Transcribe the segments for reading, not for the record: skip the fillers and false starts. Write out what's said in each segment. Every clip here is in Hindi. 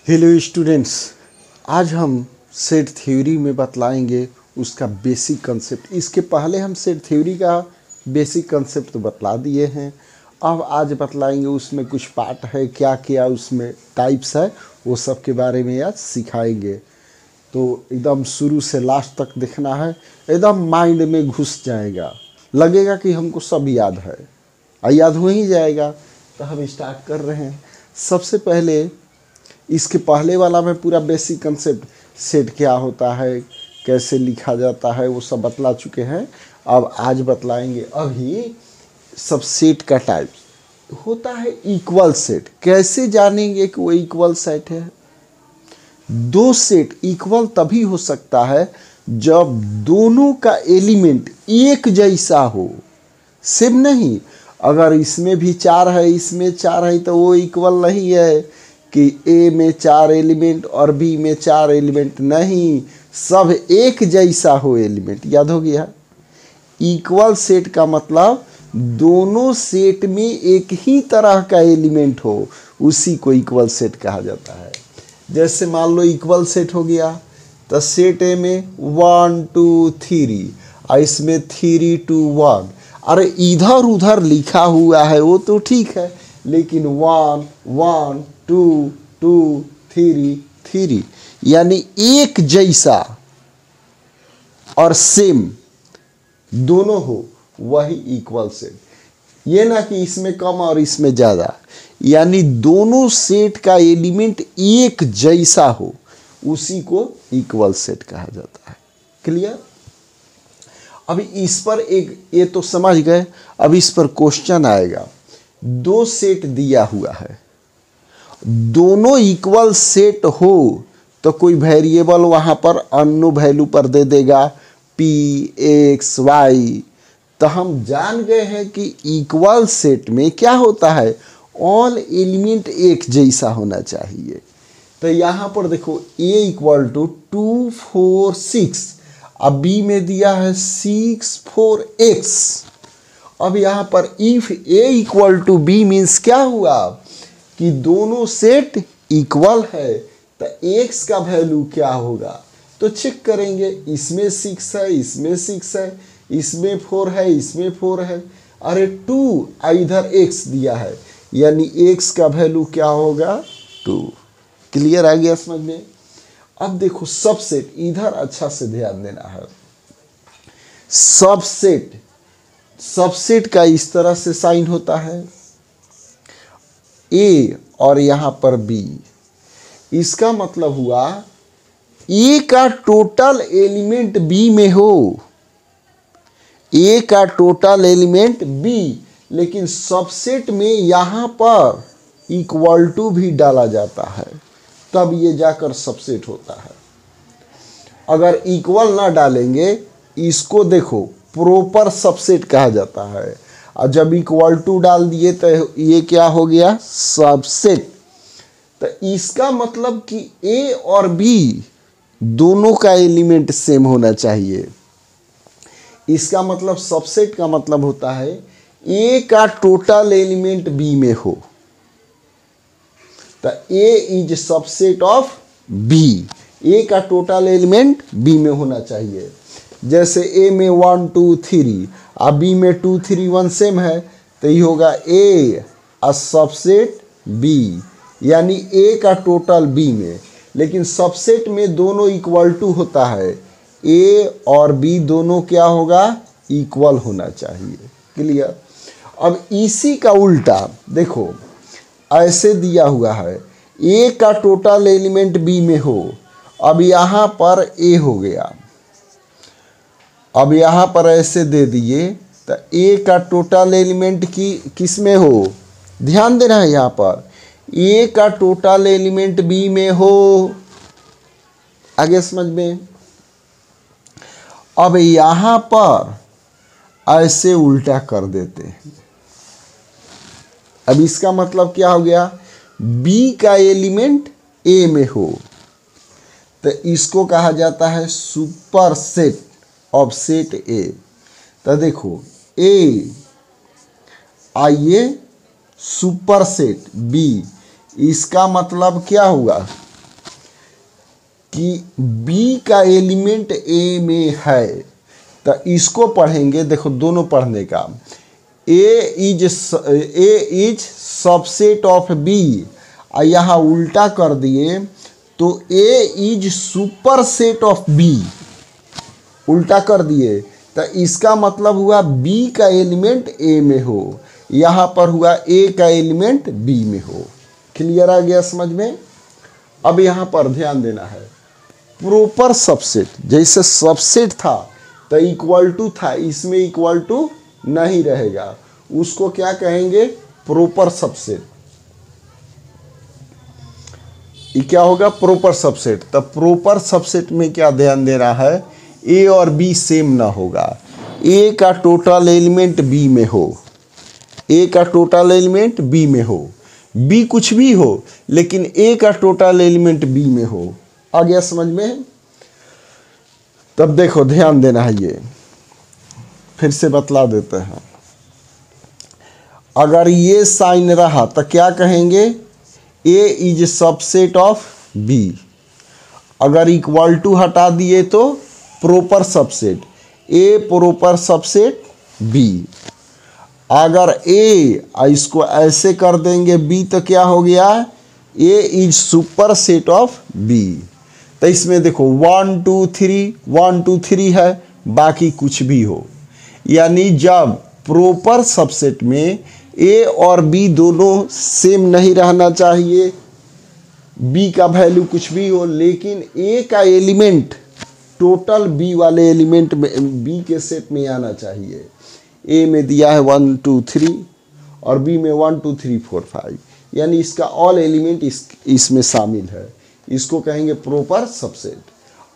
हेलो स्टूडेंट्स, आज हम सेट थ्योरी में बतलाएंगे उसका बेसिक कंसेप्ट। इसके पहले हम सेट थ्योरी का बेसिक कंसेप्ट तो बतला दिए हैं। अब आज बतलाएंगे उसमें कुछ पार्ट है, क्या क्या उसमें टाइप्स है, वो सब के बारे में आज सिखाएंगे। तो एकदम शुरू से लास्ट तक देखना है, एकदम माइंड में घुस जाएगा, लगेगा कि हमको सब याद है और याद हो ही जाएगा। तो हम स्टार्ट कर रहे हैं। सबसे पहले इसके पहले वाला में पूरा बेसिक कंसेप्ट, सेट क्या होता है, कैसे लिखा जाता है, वो सब बतला चुके हैं। अब आज बतलाएंगे अभी सब सेट का टाइप होता है। इक्वल सेट कैसे जानेंगे कि वो इक्वल सेट है? दो सेट इक्वल तभी हो सकता है जब दोनों का एलिमेंट एक जैसा हो, सेम नहीं। अगर इसमें भी 4 है, इसमें 4 है, तो वो इक्वल नहीं है कि ए में 4 एलिमेंट और बी में 4 एलिमेंट, नहीं, सब एक जैसा हो एलिमेंट। याद हो गया? इक्वल सेट का मतलब दोनों सेट में एक ही तरह का एलिमेंट हो, उसी को इक्वल सेट कहा जाता है। जैसे मान लो इक्वल सेट हो गया तो सेट ए में 1 2 3 और इसमें 3 2 1। अरे इधर उधर लिखा हुआ है वो तो ठीक है, लेकिन 1 1 2 2 3 3 यानी एक जैसा और सेम दोनों हो, वही इक्वल सेट। ये ना कि इसमें कम और इसमें ज़्यादा, यानी दोनों सेट का एलिमेंट एक जैसा हो, उसी को इक्वल सेट कहा जाता है। क्लियर? अभी इस पर एक ये तो समझ गए। अब इस पर क्वेश्चन आएगा। दो सेट दिया हुआ है, दोनों इक्वल सेट हो तो कोई वेरिएबल वहाँ पर अन्नो वैल्यू पर दे देगा, पी एक्स वाई। तो हम जान गए हैं कि इक्वल सेट में क्या होता है, ऑल एलिमेंट एक जैसा होना चाहिए। तो यहाँ पर देखो a इक्वल टू 2 4 6, अब b में दिया है 6 4 x। अब यहाँ पर if a equal to b means क्या हुआ कि दोनों सेट इक्वल है, तो x का वैल्यू क्या होगा? तो चेक करेंगे, इसमें 6 है, इसमें 6 है, इसमें 4 है, इसमें 4 है। अरे 2 इधर x दिया है, यानी x का वैल्यू क्या होगा? 2। क्लियर आ गया समझ में? अब देखो सबसेट, इधर अच्छा से ध्यान देना है। सबसेट, सबसेट का इस तरह से साइन होता है, ए और यहां पर बी। इसका मतलब हुआ ए का टोटल एलिमेंट बी में हो, ए का टोटल एलिमेंट बी, लेकिन सबसेट में यहां पर इक्वल टू भी डाला जाता है, तब ये जाकर सबसेट होता है। अगर इक्वल ना डालेंगे, इसको देखो प्रॉपर सबसेट कहा जाता है, और जब इक्वल टू डाल दिए तो ये क्या हो गया? सबसेट। तो इसका मतलब कि ए और बी दोनों का एलिमेंट सेम होना चाहिए। इसका मतलब सबसेट का मतलब होता है ए का टोटल एलिमेंट बी में हो, तो A is subset of B. ए का टोटल एलिमेंट बी में होना चाहिए। जैसे ए में 1 2 3 और बी में 2 3 1 सेम है, तो ये होगा ए सबसेट बी, यानी ए का टोटल बी में। लेकिन सबसेट में दोनों इक्वल टू होता है, ए और बी दोनों क्या होगा? इक्वल होना चाहिए। क्लियर? अब इसी का उल्टा देखो, ऐसे दिया हुआ है, ए का टोटल एलिमेंट बी में हो, अब यहाँ पर ए हो गया, अब यहाँ पर ऐसे दे दिए तो ए का टोटल एलिमेंट किस में हो? ध्यान देना है, यहाँ पर ए का टोटल एलिमेंट बी में हो। आगे समझ में? अब यहाँ पर ऐसे उल्टा कर देते हैं। अब इसका मतलब क्या हो गया? बी का एलिमेंट ए में हो, तो इसको कहा जाता है सुपर सेट ऑफ सेट ए। तो देखो ए आइए सुपर सेट बी, इसका मतलब क्या हुआ? कि बी का एलिमेंट ए में है, तो इसको पढ़ेंगे। देखो दोनों पढ़ने का, A is subset of B, यहाँ उल्टा कर दिए तो A is superset of B, उल्टा कर दिए तो इसका मतलब हुआ बी का एलिमेंट ए में हो, यहाँ पर हुआ ए का एलिमेंट बी में हो। क्लियर आ गया समझ में? अब यहाँ पर ध्यान देना है, प्रॉपर सबसेट, जैसे सबसेट था तो इक्वल टू था, इसमें इक्वल टू नहीं रहेगा, उसको क्या कहेंगे? Proper subset. ये क्या होगा? Proper subset. तो प्रॉपर सबसेट में क्या ध्यान देना है? ए और बी सेम ना होगा, ए का टोटल एलिमेंट बी में हो, ए का टोटल एलिमेंट बी में हो, बी कुछ भी हो लेकिन ए का टोटल एलिमेंट बी में हो। आ गया समझ में? तब देखो ध्यान देना है, ये फिर से बतला देते हैं। अगर ये साइन रहा तो क्या कहेंगे? ए इज सबसेट ऑफ बी। अगर इक्वल टू हटा दिए तो प्रॉपर सबसेट, ए प्रॉपर सबसेट बी। अगर ए इसको ऐसे कर देंगे बी तो क्या हो गया? A is superset of B. तो इसमें देखो 1 2 3 1 2 3 है, बाकी कुछ भी हो, यानी जब प्रॉपर सबसेट में ए और बी दोनों सेम नहीं रहना चाहिए, बी का वैल्यू कुछ भी हो, लेकिन ए का एलिमेंट टोटल बी वाले एलिमेंट में, बी के सेट में आना चाहिए। ए में दिया है 1 2 3 और बी में 1 2 3 4 5, यानी इसका ऑल एलिमेंट इसमें शामिल है, इसको कहेंगे प्रॉपर सबसेट।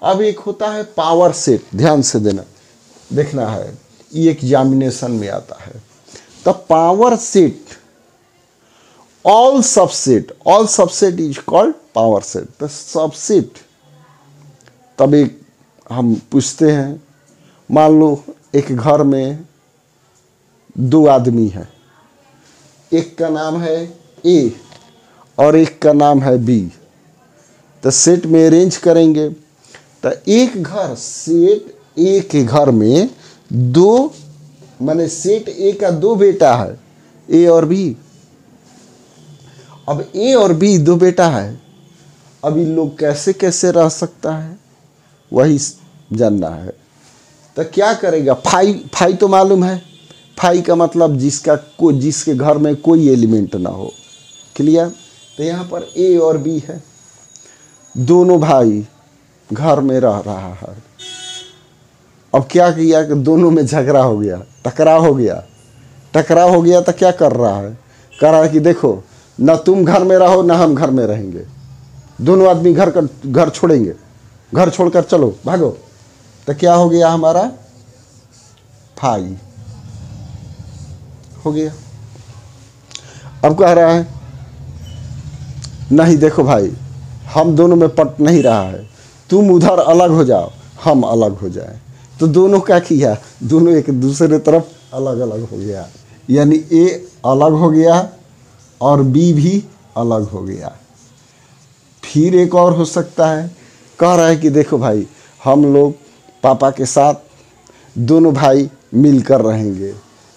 अब एक होता है पावर सेट, ध्यान से देखना है, ये एग्जामिनेशन में आता है। तो power set, all subset is called power set. तो सबसेट, तब एक हम पूछते हैं, मान लो एक घर में 2 आदमी है, एक का नाम है ए और एक का नाम है बी। तो सेट में अरेंज करेंगे तो एक घर, सेट ए के घर में 2, माने सेट ए का 2 बेटा है, ए और बी। अब ए और बी 2 बेटा है, अब इन लोग कैसे कैसे रह सकता है वही जानना है। तो क्या करेगा? फाई तो मालूम है, फाई का मतलब जिसके घर में कोई एलिमेंट ना हो। क्लियर? तो यहाँ पर ए और बी है, दोनों भाई घर में रह रहा है। अब क्या किया कि दोनों में झगड़ा हो गया, टकराव हो गया तो क्या कर रहा है? कह रहा है कि देखो ना तुम घर में रहो ना हम घर में रहेंगे, दोनों आदमी घर छोड़ेंगे, घर छोड़कर चलो भागो। तो क्या हो गया? हमारा फाई हो गया। अब कह रहा है नहीं देखो भाई, हम दोनों में पट नहीं रहा है, तुम उधर अलग हो जाओ हम अलग हो जाए। तो दोनों क्या किया? दोनों एक दूसरे तरफ अलग अलग हो गया, यानी ए अलग हो गया और बी भी अलग हो गया। फिर एक और हो सकता है, कह रहा है कि देखो भाई हम लोग पापा के साथ दोनों भाई मिलकर रहेंगे।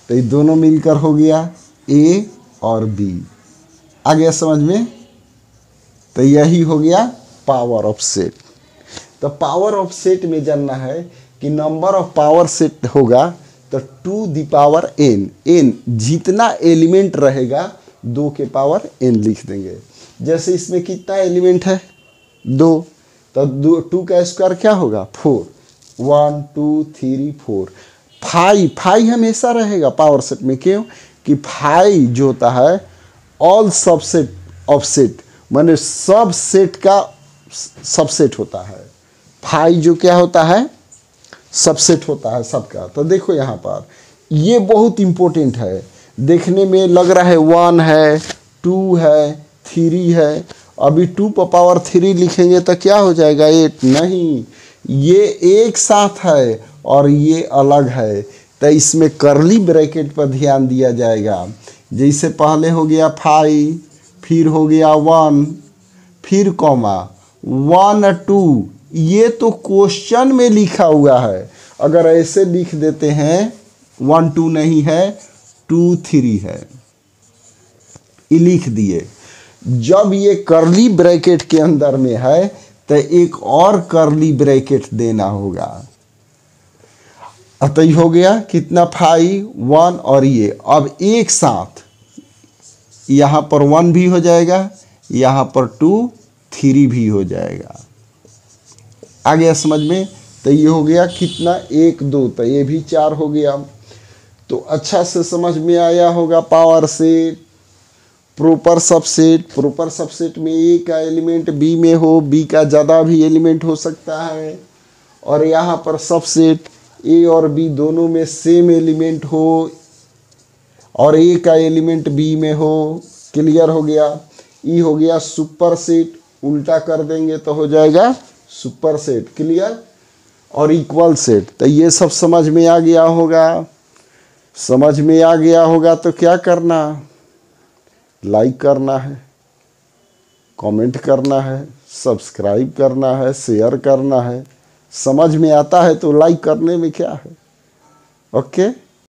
तो ये दोनों मिलकर हो गया ए और बी। आ गया समझ में? तो यही हो गया पावर ऑफ सेट। तो पावर ऑफ सेट में जानना है कि नंबर ऑफ पावर सेट होगा तो 2 दी पावर n, जितना एलिमेंट रहेगा 2 के पावर n लिख देंगे। जैसे इसमें कितना एलिमेंट है? 2, तो 2 का स्क्वायर क्या होगा? 4। 1 2 3 4। फाई हमेशा रहेगा पावर सेट में। क्यों? कि फाई जो होता है ऑल सबसेट ऑफ सेट, माने सब सेट का सबसेट होता है। फाई जो क्या होता है? सबसेट होता है सबका। तो देखो यहाँ पर ये बहुत इम्पोर्टेंट है, देखने में लग रहा है 1 है 2 है 3 है, अभी 2 पर पावर 3 लिखेंगे तो क्या हो जाएगा? 8। नहीं, ये एक साथ है और ये अलग है। तो इसमें करली ब्रैकेट पर ध्यान दिया जाएगा। जैसे पहले हो गया 5, फिर हो गया 1, फिर कॉमा 1 2 ये तो क्वेश्चन में लिखा हुआ है। अगर ऐसे लिख देते हैं 1 2 नहीं है 2 3 है, ये लिख दिए। जब ये कर्ली ब्रैकेट के अंदर में है तो एक और कर्ली ब्रैकेट देना होगा। अतः हो गया कितना 5 1 और ये अब एक साथ यहाँ पर 1 भी हो जाएगा, यहाँ पर 2 3 भी हो जाएगा। आ गया समझ में? तो ये हो गया कितना 1 2, तो ये भी 4 हो गया। तो अच्छा से समझ में आया होगा। Power set, proper subset, proper subset में ए का एलिमेंट बी में हो, बी का ज़्यादा भी एलिमेंट हो सकता है, और यहाँ पर सबसेट ए और बी दोनों में सेम एलिमेंट हो और ए का एलिमेंट बी में हो। क्लियर हो गया? ई हो गया सुपर सेट, उल्टा कर देंगे तो हो जाएगा सुपर सेट। क्लियर? और इक्वल सेट। तो ये सब समझ में आ गया होगा। समझ में आ गया होगा तो क्या करना? लाइक करना है, कमेंट करना है, सब्सक्राइब करना है, शेयर करना है। समझ में आता है तो लाइक करने में क्या है। ओके।